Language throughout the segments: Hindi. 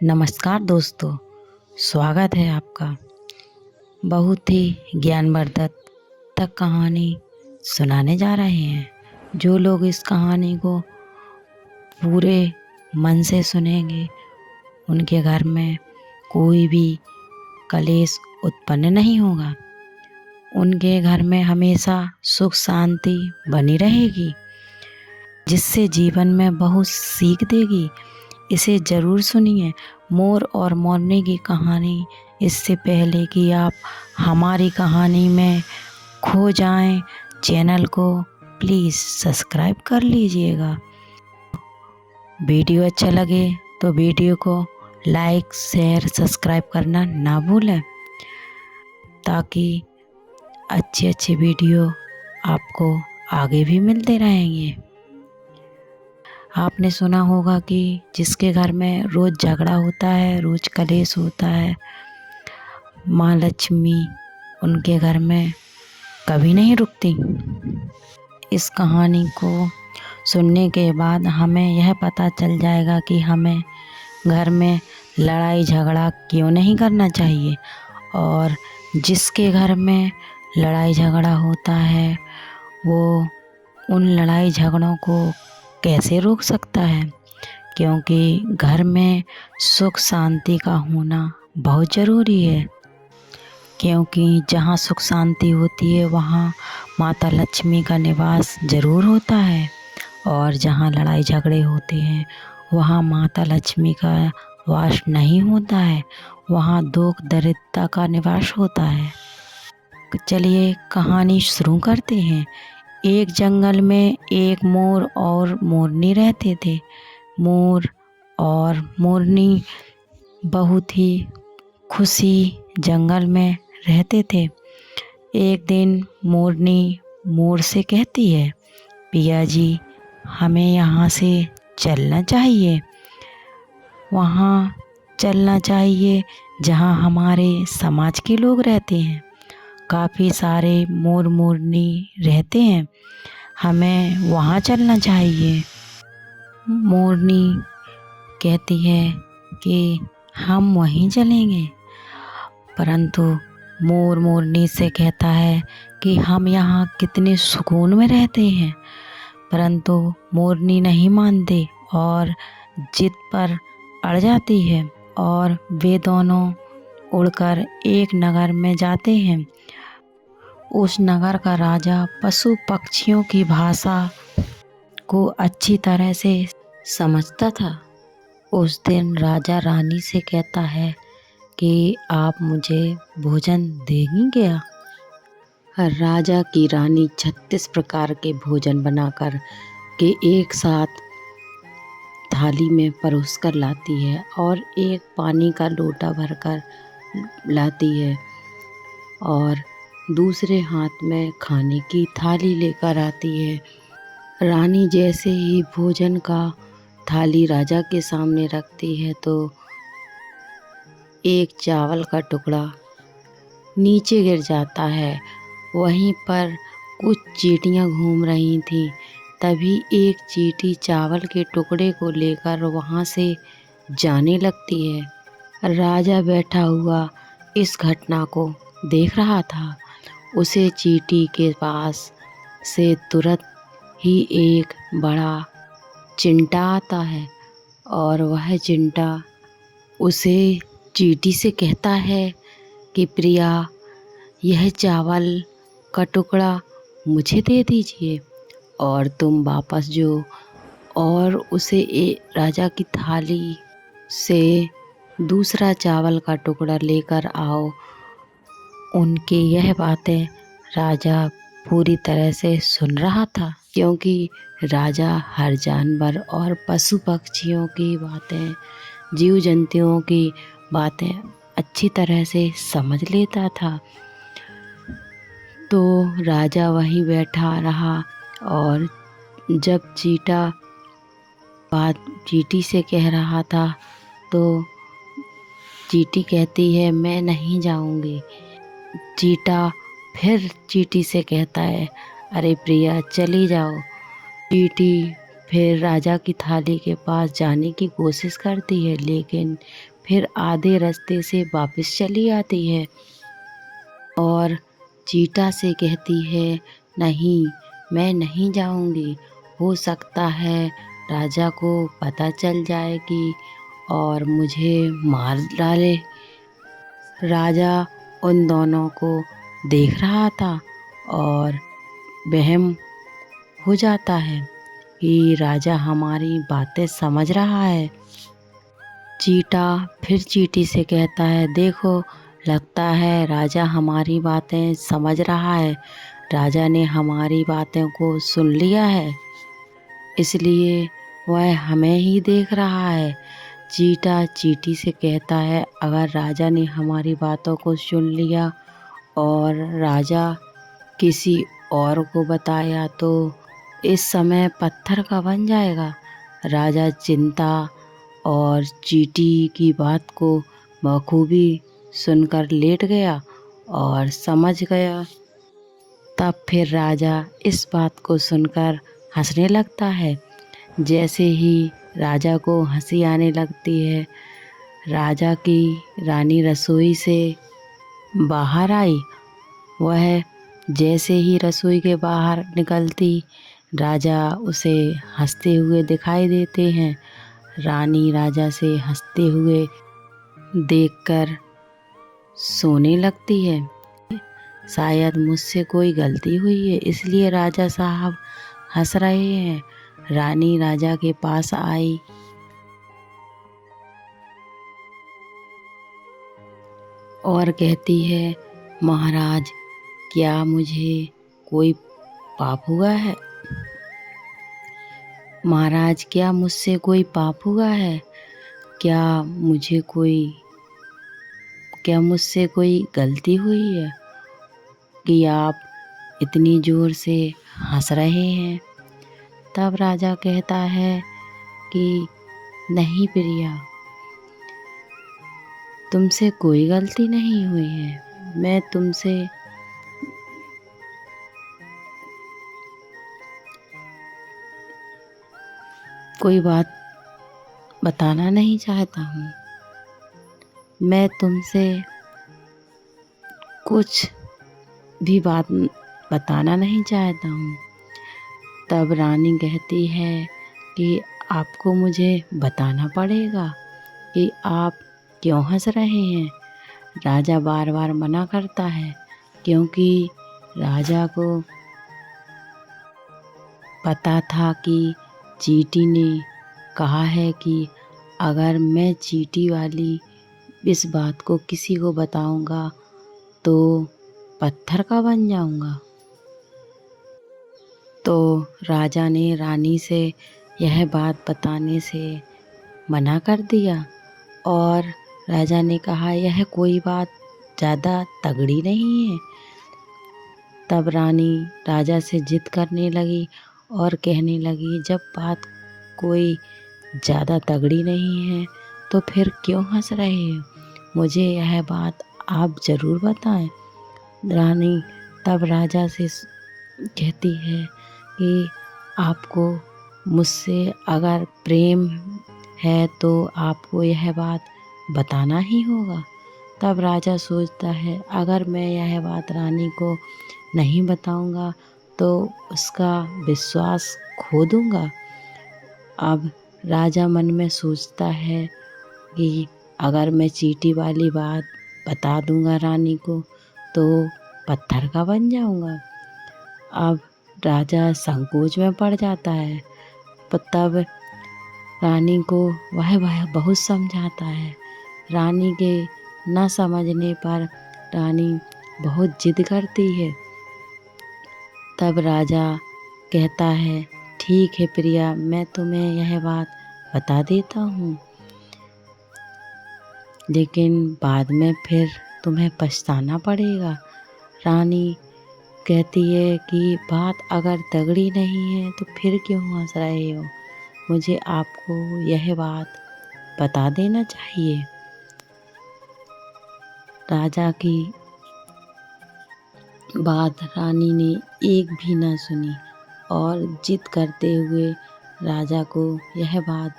नमस्कार दोस्तों, स्वागत है आपका। बहुत ही ज्ञानवर्धक तक कहानी सुनाने जा रहे हैं। जो लोग इस कहानी को पूरे मन से सुनेंगे, उनके घर में कोई भी कलेश उत्पन्न नहीं होगा। उनके घर में हमेशा सुख शांति बनी रहेगी, जिससे जीवन में बहुत सीख देगी। इसे ज़रूर सुनिए। मोर और मोरनी की कहानी। इससे पहले कि आप हमारी कहानी में खो जाएं, चैनल को प्लीज़ सब्सक्राइब कर लीजिएगा। वीडियो अच्छा लगे तो वीडियो को लाइक शेयर सब्सक्राइब करना ना भूलें, ताकि अच्छे वीडियो आपको आगे भी मिलते रहेंगे। आपने सुना होगा कि जिसके घर में रोज़ झगड़ा होता है, रोज़ कलेश होता है, माँ लक्ष्मी उनके घर में कभी नहीं रुकती। इस कहानी को सुनने के बाद हमें यह पता चल जाएगा कि हमें घर में लड़ाई झगड़ा क्यों नहीं करना चाहिए, और जिसके घर में लड़ाई झगड़ा होता है वो उन लड़ाई झगड़ों को कैसे रोक सकता है। क्योंकि घर में सुख शांति का होना बहुत ज़रूरी है। क्योंकि जहाँ सुख शांति होती है वहाँ माता लक्ष्मी का निवास ज़रूर होता है, और जहाँ लड़ाई झगड़े होते हैं वहाँ माता लक्ष्मी का वास नहीं होता है, वहाँ दुख दरिद्रता का निवास होता है। चलिए कहानी शुरू करते हैं। एक जंगल में एक मोर और मोरनी रहते थे। मोर और मोरनी बहुत ही खुशी जंगल में रहते थे। एक दिन मोरनी मोर से कहती है, पिया जी, हमें यहाँ से चलना चाहिए। वहाँ चलना चाहिए जहाँ हमारे समाज के लोग रहते हैं। काफ़ी सारे मोर मोरनी रहते हैं, हमें वहाँ चलना चाहिए। मोरनी कहती है कि हम वहीं चलेंगे, परंतु मोर मोरनी से कहता है कि हम यहाँ कितने सुकून में रहते हैं। परंतु मोरनी नहीं मानती और जिद पर अड़ जाती है, और वे दोनों उड़कर एक नगर में जाते हैं। उस नगर का राजा पशु पक्षियों की भाषा को अच्छी तरह से समझता था। उस दिन राजा रानी से कहता है कि आप मुझे भोजन देंगी क्या? राजा की रानी 36 प्रकार के भोजन बनाकर के एक साथ थाली में परोस कर लाती है, और एक पानी का लोटा भरकर लाती है, और दूसरे हाथ में खाने की थाली लेकर आती है। रानी जैसे ही भोजन का थाली राजा के सामने रखती है तो एक चावल का टुकड़ा नीचे गिर जाता है। वहीं पर कुछ चींटियां घूम रही थीं। तभी एक चींटी चावल के टुकड़े को लेकर वहां से जाने लगती है। राजा बैठा हुआ इस घटना को देख रहा था। उसे चींटी के पास से तुरंत ही एक बड़ा चिंटा आता है, और वह चिंटा उसे चींटी से कहता है कि प्रिया, यह चावल का टुकड़ा मुझे दे दीजिए और तुम वापस जो और उसे राजा की थाली से दूसरा चावल का टुकड़ा लेकर आओ। उनकी यह बातें राजा पूरी तरह से सुन रहा था, क्योंकि राजा हर जानवर और पशु पक्षियों की बातें, जीव जंतुओं की बातें अच्छी तरह से समझ लेता था। तो राजा वहीं बैठा रहा, और जब चींटा बात चींटी से कह रहा था तो चींटी कहती है, मैं नहीं जाऊंगी। चींटा फिर चींटी से कहता है, अरे प्रिया, चली जाओ। चींटी फिर राजा की थाली के पास जाने की कोशिश करती है, लेकिन फिर आधे रास्ते से वापस चली आती है और चीटा से कहती है, नहीं, मैं नहीं जाऊंगी। हो सकता है राजा को पता चल जाएगी और मुझे मार डाले। राजा उन दोनों को देख रहा था और वहम हो जाता है कि राजा हमारी बातें समझ रहा है। चीटा फिर चींटी से कहता है, देखो, लगता है राजा हमारी बातें समझ रहा है। राजा ने हमारी बातों को सुन लिया है, इसलिए वह हमें ही देख रहा है। चीटा चींटी से कहता है, अगर राजा ने हमारी बातों को सुन लिया और राजा किसी और को बताया तो इस समय पत्थर का बन जाएगा। राजा चिंता और चींटी की बात को बखूबी सुनकर लेट गया और समझ गया। तब फिर राजा इस बात को सुनकर हंसने लगता है। जैसे ही राजा को हंसी आने लगती है, राजा की रानी रसोई से बाहर आई। वह जैसे ही रसोई के बाहर निकलती, राजा उसे हंसते हुए दिखाई देते हैं। रानी राजा से हंसते हुए देखकर सोने लगती है। शायद मुझसे कोई गलती हुई है, इसलिए राजा साहब हंस रहे हैं। रानी राजा के पास आई और कहती है, महाराज, क्या मुझे कोई पाप हुआ है? महाराज, क्या मुझसे कोई पाप हुआ है? क्या मुझसे कोई गलती हुई है कि आप इतनी ज़ोर से हंस रहे हैं? तब राजा कहता है कि नहीं प्रिया, तुमसे कोई गलती नहीं हुई है। मैं तुमसे कोई बात बताना नहीं चाहता हूँ। मैं तुमसे कुछ भी बात बताना नहीं चाहता हूँ। तब रानी कहती है कि आपको मुझे बताना पड़ेगा कि आप क्यों हंस रहे हैं। राजा बार बार मना करता है, क्योंकि राजा को पता था कि चींटी ने कहा है कि अगर मैं चींटी वाली इस बात को किसी को बताऊंगा तो पत्थर का बन जाऊंगा। तो राजा ने रानी से यह बात बताने से मना कर दिया और राजा ने कहा, यह कोई बात ज़्यादा तगड़ी नहीं है। तब रानी राजा से जिद करने लगी और कहने लगी, जब बात कोई ज़्यादा तगड़ी नहीं है तो फिर क्यों हंस रहे हो? मुझे यह बात आप ज़रूर बताएं। रानी तब राजा से कहती है कि आपको मुझसे अगर प्रेम है तो आपको यह बात बताना ही होगा। तब राजा सोचता है, अगर मैं यह बात रानी को नहीं बताऊंगा तो उसका विश्वास खो दूंगा। अब राजा मन में सोचता है कि अगर मैं चींटी वाली बात बता दूंगा रानी को तो पत्थर का बन जाऊंगा। अब राजा संकोच में पड़ जाता है। तब रानी को वह बहुत समझाता है। रानी के न समझने पर रानी बहुत जिद करती है। तब राजा कहता है, ठीक है प्रिया, मैं तुम्हें यह बात बता देता हूँ, लेकिन बाद में फिर तुम्हें पछताना पड़ेगा। रानी कहती है कि बात अगर तगड़ी नहीं है तो फिर क्यों हंस रहे हो? मुझे आपको यह बात बता देना चाहिए। राजा की बात रानी ने एक भी ना सुनी और जिद करते हुए राजा को यह बात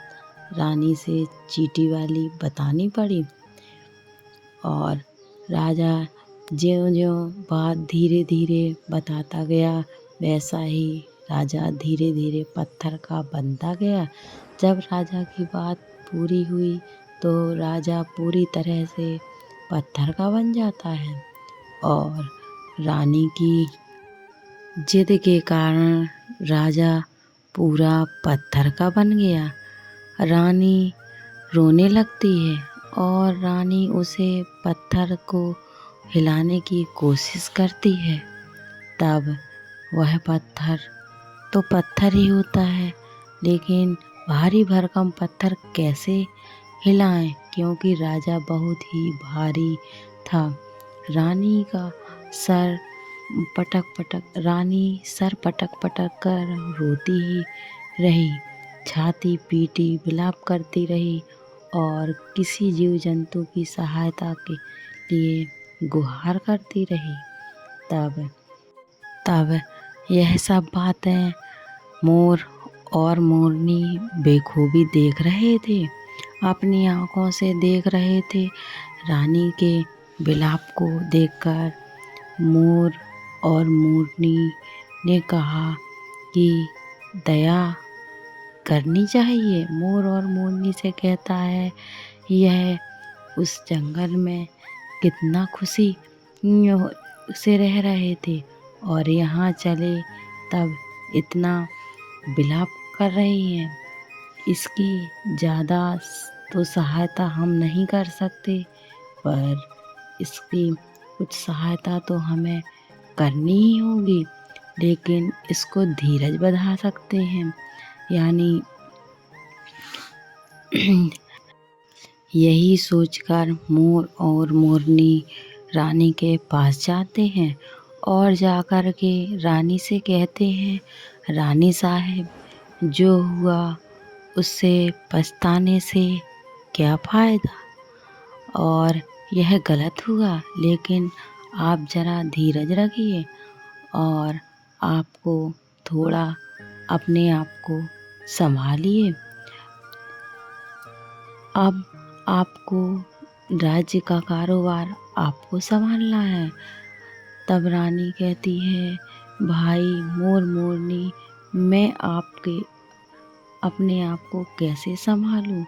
रानी से चींटी वाली बतानी पड़ी। और राजा ज्यों-ज्यों बात धीरे धीरे बताता गया, वैसा ही राजा धीरे धीरे पत्थर का बनता गया। जब राजा की बात पूरी हुई तो राजा पूरी तरह से पत्थर का बन जाता है। और रानी की जिद के कारण राजा पूरा पत्थर का बन गया। रानी रोने लगती है और रानी उसे पत्थर को हिलाने की कोशिश करती है। तब वह पत्थर तो पत्थर ही होता है, लेकिन भारी भरकम पत्थर कैसे हिलाएं, क्योंकि राजा बहुत ही भारी था। रानी का सर रानी सर पटक पटक कर रोती ही रही, छाती पीटी विलाप करती रही और किसी जीव जंतु की सहायता के लिए गुहार करती रही। तब यह सब बातें मोर और मोरनी बेखूबी देख रहे थे, अपनी आँखों से देख रहे थे। रानी के विलाप को देखकर मोर और मोरनी ने कहा कि दया करनी चाहिए। मोर और मोरनी से कहता है, यह उस जंगल में कितना खुशी से रह रहे थे और यहाँ चले तब इतना विलाप कर रही हैं। इसकी ज़्यादा तो सहायता हम नहीं कर सकते, पर इसकी कुछ सहायता तो हमें करनी ही होगी, लेकिन इसको धीरज बंधा सकते हैं। यानी यही सोचकर मोर और मोरनी रानी के पास जाते हैं और जाकर के रानी से कहते हैं, रानी साहब, जो हुआ उससे पछताने से क्या फ़ायदा, और यह गलत हुआ, लेकिन आप ज़रा धीरज रखिए और आपको थोड़ा अपने आप को संभालिए। अब आपको राज्य का कारोबार आपको संभालना है। तब रानी कहती है, भाई मोर मोरनी, मैं अपने आप को कैसे संभालूं?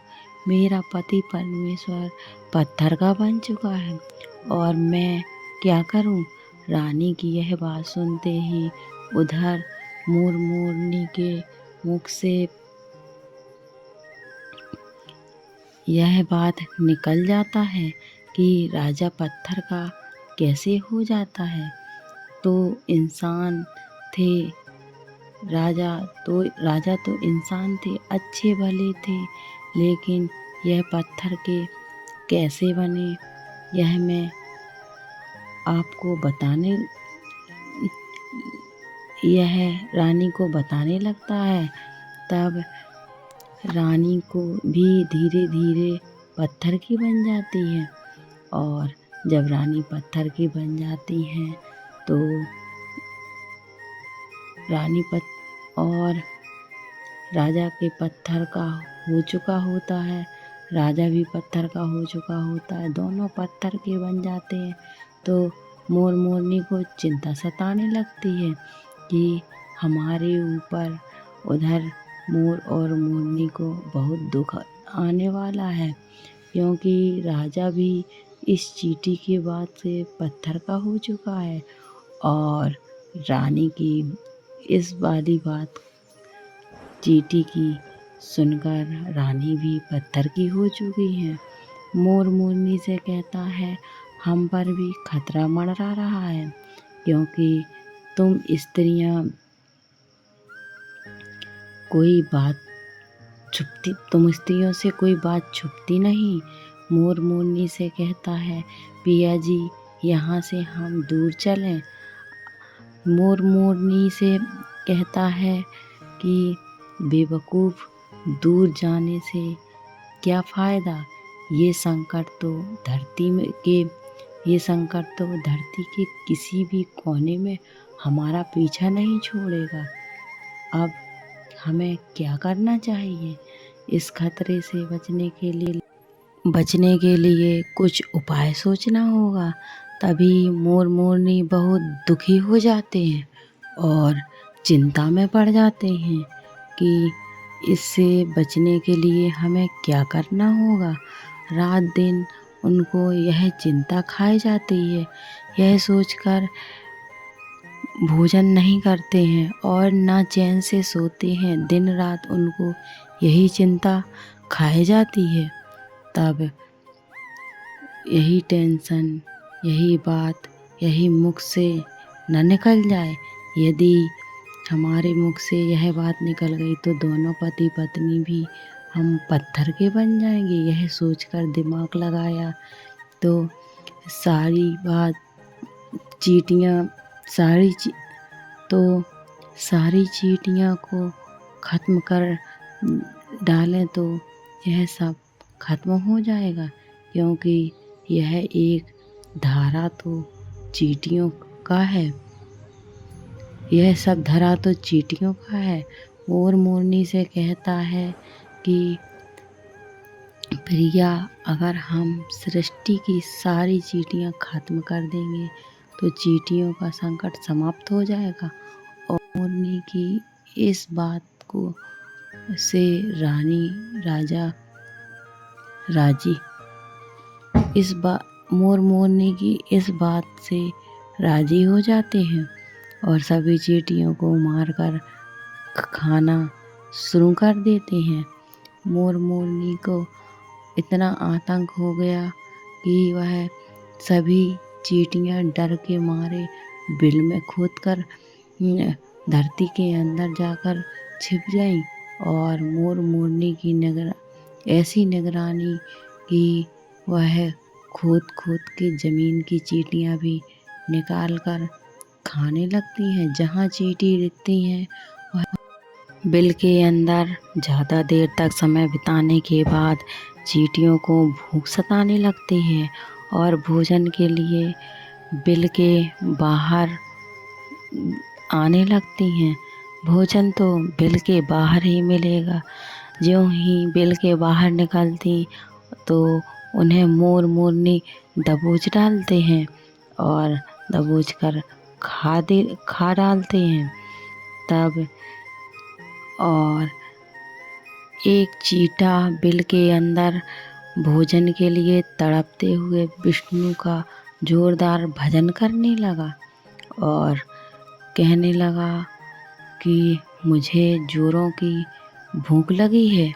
मेरा पति परमेश्वर पत्थर का बन चुका है और मैं क्या करूं? रानी की यह बात सुनते ही उधर मोर मोरनी के मुख से यह बात निकल जाता है कि राजा पत्थर का कैसे हो जाता है। तो इंसान थे, राजा तो इंसान थे, अच्छे भले थे, लेकिन यह पत्थर के कैसे बने, यह मैं आपको यह रानी को बताने लगता है। तब रानी को भी धीरे धीरे पत्थर की बन जाती है और जब रानी पत्थर की बन जाती हैं तो और राजा के पत्थर का हो चुका होता है, राजा भी पत्थर का हो चुका होता है, दोनों पत्थर के बन जाते हैं। तो मोर मोरनी को चिंता सताने लगती है कि हमारे ऊपर उधर मोर और मोरनी को बहुत दुख आने वाला है, क्योंकि राजा भी इस चींटी की बात से पत्थर का हो चुका है और रानी की इस वाली बात चींटी की सुनकर रानी भी पत्थर की हो चुकी है। मोर मोरनी से कहता है, हम पर भी खतरा मंडरा रहा है, क्योंकि तुम स्त्रियां तुम स्त्रियों से कोई बात छुपती नहीं। मोर मोरनी से कहता है, पिया जी, यहाँ से हम दूर चलें। मोर मोरनी से कहता है कि बेवकूफ़, दूर जाने से क्या फ़ायदा, ये संकट तो धरती के किसी भी कोने में हमारा पीछा नहीं छोड़ेगा। अब हमें क्या करना चाहिए? इस खतरे से बचने के लिए कुछ उपाय सोचना होगा। तभी मोर मोरनी बहुत दुखी हो जाते हैं और चिंता में पड़ जाते हैं कि इससे बचने के लिए हमें क्या करना होगा। रात दिन उनको यह चिंता खाई जाती है। यह सोचकर भोजन नहीं करते हैं और ना चैन से सोते हैं। दिन रात उनको यही चिंता खाई जाती है। तब यही टेंशन, यही बात, यही मुख से न निकल जाए। यदि हमारे मुख से यह बात निकल गई तो दोनों पति पत्नी भी हम पत्थर के बन जाएंगे। यह सोचकर दिमाग लगाया तो सारी बात चींटियाँ सारी चींटियों को ख़त्म कर डालें तो यह सब ख़त्म हो जाएगा, क्योंकि यह एक धारा तो चींटियों का है। यह सब धरा तो चींटियों का है। मोर मोरनी से कहता है कि प्रिया, अगर हम सृष्टि की सारी चींटियाँ ख़त्म कर देंगे तो चींटियों का संकट समाप्त हो जाएगा। और मोरनी की इस बात को से राजा राजी मोर मोरनी की इस बात से राजी हो जाते हैं और सभी चींटियों को मारकर खाना शुरू कर देते हैं। मोर मोरनी को इतना आतंक हो गया कि वह सभी चींटियां डर के मारे बिल में खोदकर धरती के अंदर जाकर छिप गईं और मोर मोरनी की ऐसी निगरानी कि वह खोद खोद के ज़मीन की चींटियां भी निकाल कर खाने लगती हैं। जहाँ चींटी दिखती हैं वह बिल के अंदर ज़्यादा देर तक समय बिताने के बाद चींटियों को भूख सताने लगती है और भोजन के लिए बिल के बाहर आने लगती हैं। भोजन तो बिल के बाहर ही मिलेगा। ज्यों ही बिल के बाहर निकलती तो उन्हें मोर मोरनी दबोच डालते हैं और दबोच कर खा डालते हैं। तब और एक चींटा बिल के अंदर भोजन के लिए तड़पते हुए विष्णु का जोरदार भजन करने लगा और कहने लगा कि मुझे जोरों की भूख लगी है।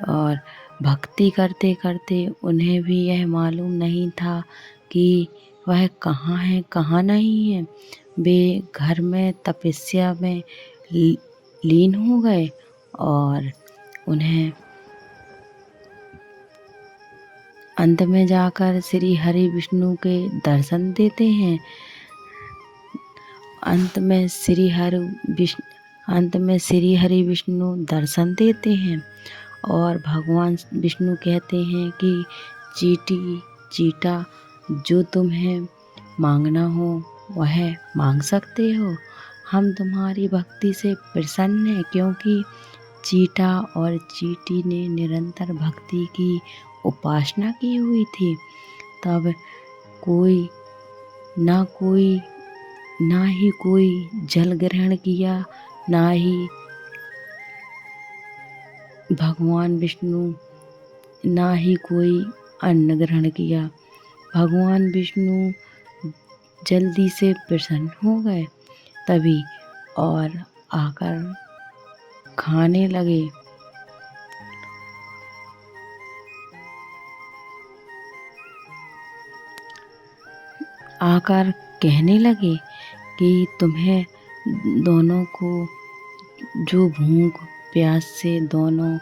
और भक्ति करते करते उन्हें भी यह मालूम नहीं था कि वह कहाँ है कहाँ नहीं है। वे घर में तपस्या में लीन हो गए और उन्हें अंत में जाकर श्री हरि विष्णु के दर्शन देते हैं। अंत में श्री हरि विष्णु दर्शन देते हैं और भगवान विष्णु कहते हैं कि चींटा, जो तुम्हें मांगना हो वह मांग सकते हो। हम तुम्हारी भक्ति से प्रसन्न हैं, क्योंकि चींटा और चींटी ने निरंतर भक्ति की उपासना की हुई थी। तब ना ही कोई जल ग्रहण किया, ना ही भगवान विष्णु, ना ही कोई अन्न ग्रहण किया। भगवान विष्णु जल्दी से प्रसन्न हो गए तभी और आकर खाने लगे। आकर कहने लगे कि तुम्हें दोनों को जो भूख प्यास से दोनों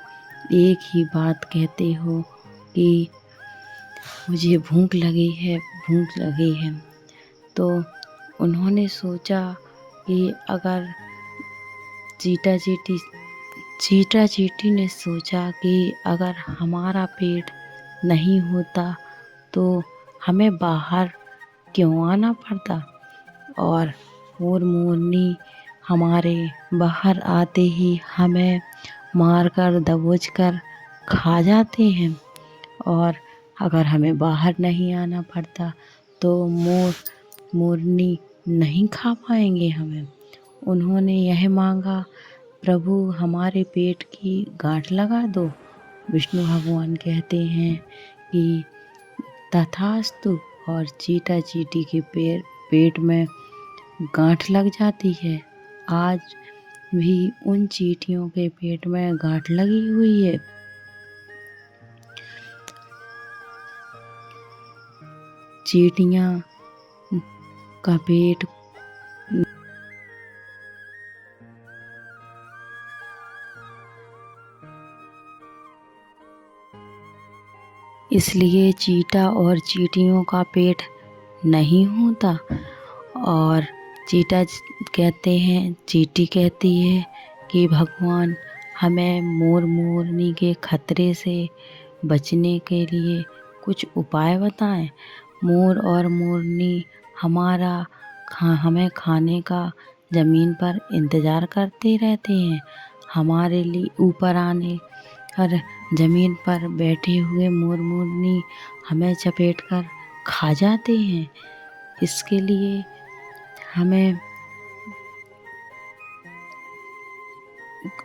एक ही बात कहते हो कि मुझे भूख लगी है। तो उन्होंने सोचा कि अगर चींटा चींटी ने सोचा कि अगर हमारा पेट नहीं होता तो हमें बाहर क्यों आना पड़ता। और मोर मोरनी हमारे बाहर आते ही हमें मारकर दबोच कर खा जाते हैं, और अगर हमें बाहर नहीं आना पड़ता तो मोरनी नहीं खा पाएंगे हमें। उन्होंने यह मांगा, प्रभु हमारे पेट की गांठ लगा दो। विष्णु भगवान कहते हैं कि तथास्तु, और चीटा चीटी के पेट में गांठ लग जाती है। आज भी उन चींटियों के पेट में गांठ लगी हुई है। चींटियां का पेट इसलिए चीटा और चींटियों का पेट नहीं होता। और चीटा कहते हैं, चींटी कहती है कि भगवान हमें मोर मोरनी के खतरे से बचने के लिए कुछ उपाय बताएं। मोर और मोरनी हमें खाने का ज़मीन पर इंतज़ार करते रहते हैं। हमारे लिए ऊपर आने और ज़मीन पर बैठे हुए मोर मोरनी हमें चपेट कर खा जाते हैं। इसके लिए हमें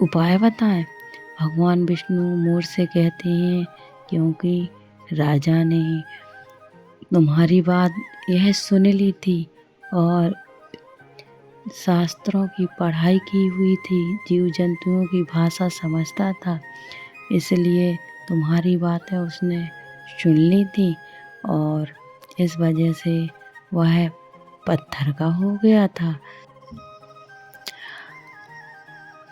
उपाय बताएं। भगवान विष्णु मोर से कहते हैं, क्योंकि राजा ने तुम्हारी बात यह सुन ली थी और शास्त्रों की पढ़ाई की हुई थी, जीव जंतुओं की भाषा समझता था, इसलिए तुम्हारी बातें उसने सुन ली थी और इस वजह से वह पत्थर का हो गया था।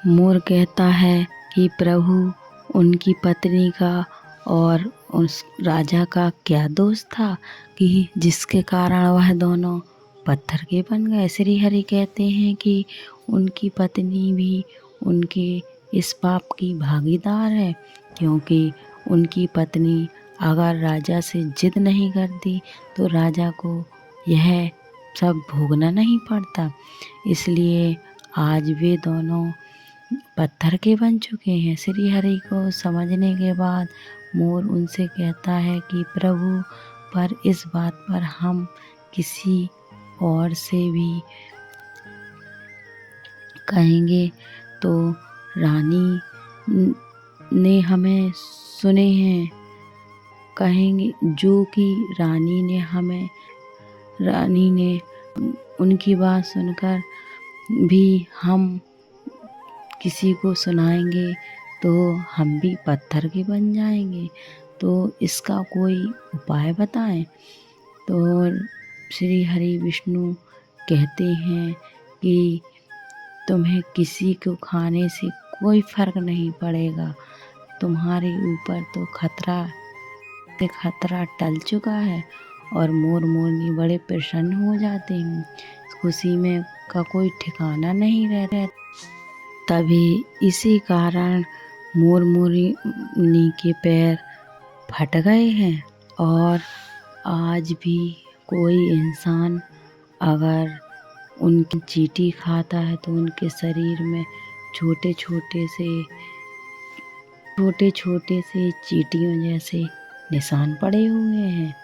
मोर कहता है कि प्रभु उनकी पत्नी का और उस राजा का क्या दोष था कि जिसके कारण वह दोनों पत्थर के बन गए। श्री हरि कहते हैं कि उनकी पत्नी भी उनके इस पाप की भागीदार है, क्योंकि उनकी पत्नी अगर राजा से जिद नहीं करती तो राजा को यह सब भोगना नहीं पड़ता। इसलिए आज वे दोनों पत्थर के बन चुके हैं। श्री हरि को समझने के बाद मोर उनसे कहता है कि प्रभु, पर इस बात पर हम किसी और से भी कहेंगे तो रानी ने हमें सुने हैं, कहेंगे जो कि रानी ने उनकी बात सुनकर भी हम किसी को सुनाएंगे तो हम भी पत्थर के बन जाएंगे, तो इसका कोई उपाय बताएं। तो श्री हरि विष्णु कहते हैं कि तुम्हें किसी को खाने से कोई फर्क नहीं पड़ेगा, तुम्हारे ऊपर तो खतरा टल चुका है। और मोर मोरनी बड़े प्रसन्न हो जाते हैं, खुशी में का कोई ठिकाना नहीं रहता। तभी इसी कारण मोर मोरनी के पैर फट गए हैं। और आज भी कोई इंसान अगर उनकी चींटी खाता है तो उनके शरीर में छोटे छोटे से चींटियों जैसे निशान पड़े हुए हैं।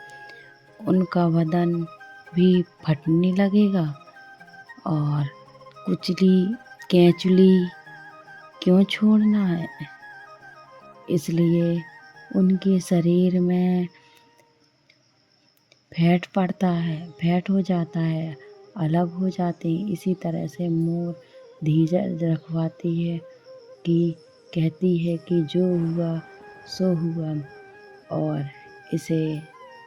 उनका बदन भी फटने लगेगा। और केंचुली क्यों छोड़ना है, इसलिए उनके शरीर में फैट हो जाता है, अलग हो जाते हैं। इसी तरह से मोर धीरज रखवाती है कि कहती है कि जो हुआ सो हुआ, और इसे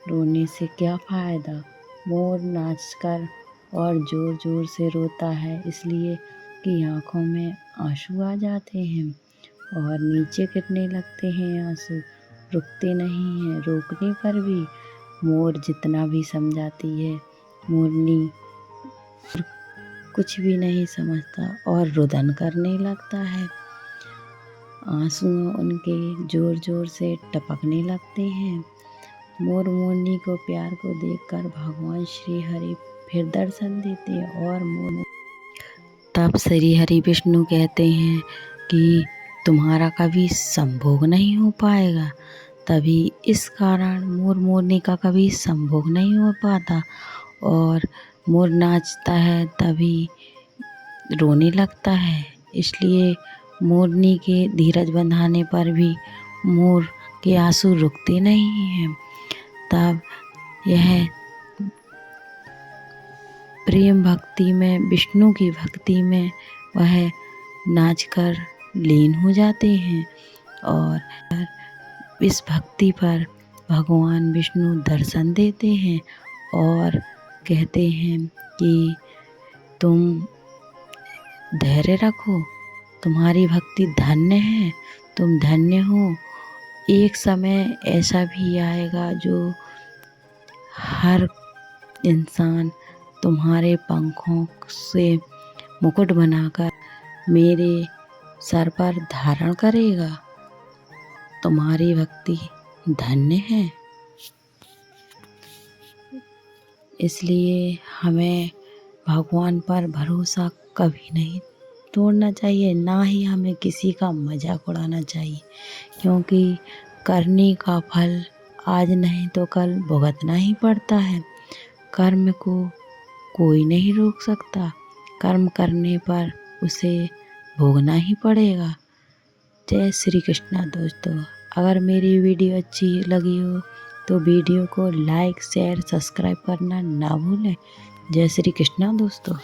रोने से क्या फ़ायदा। मोर नाचकर और ज़ोर ज़ोर से रोता है, इसलिए कि आँखों में आंसू आ जाते हैं और नीचे गिरने लगते हैं आंसू, रुकते नहीं हैं। रोकने पर भी मोर जितना भी समझाती है, मोरनी कुछ भी नहीं समझता और रुदन करने लगता है। आंसू उनके ज़ोर ज़ोर से टपकने लगते हैं। मोर मोरनी को प्यार को देखकर भगवान श्री हरि फिर दर्शन देते हैं और मोर तब तब श्री हरि विष्णु कहते हैं कि तुम्हारा कभी संभोग नहीं हो पाएगा। तभी इस कारण मोर मोरनी का कभी संभोग नहीं हो पाता, और मोर नाचता है तभी रोने लगता है। इसलिए मोरनी के धीरज बंधाने पर भी मोर के आंसू रुकते नहीं हैं। तब यह प्रेम भक्ति में, विष्णु की भक्ति में वह नाचकर लीन हो जाते हैं, और इस भक्ति पर भगवान विष्णु दर्शन देते हैं और कहते हैं कि तुम धैर्य रखो, तुम्हारी भक्ति धन्य है, तुम धन्य हो। एक समय ऐसा भी आएगा जो हर इंसान तुम्हारे पंखों से मुकुट बनाकर मेरे सर पर धारण करेगा। तुम्हारी भक्ति धन्य है। इसलिए हमें भगवान पर भरोसा कभी नहीं तोड़ना चाहिए, ना ही हमें किसी का मजाक उड़ाना चाहिए, क्योंकि करने का फल आज नहीं तो कल भुगतना ही पड़ता है। कर्म को कोई नहीं रोक सकता, कर्म करने पर उसे भोगना ही पड़ेगा। जय श्री कृष्णा दोस्तों। अगर मेरी वीडियो अच्छी लगी हो तो वीडियो को लाइक, शेयर, सब्सक्राइब करना ना भूलें। जय श्री कृष्णा दोस्तों।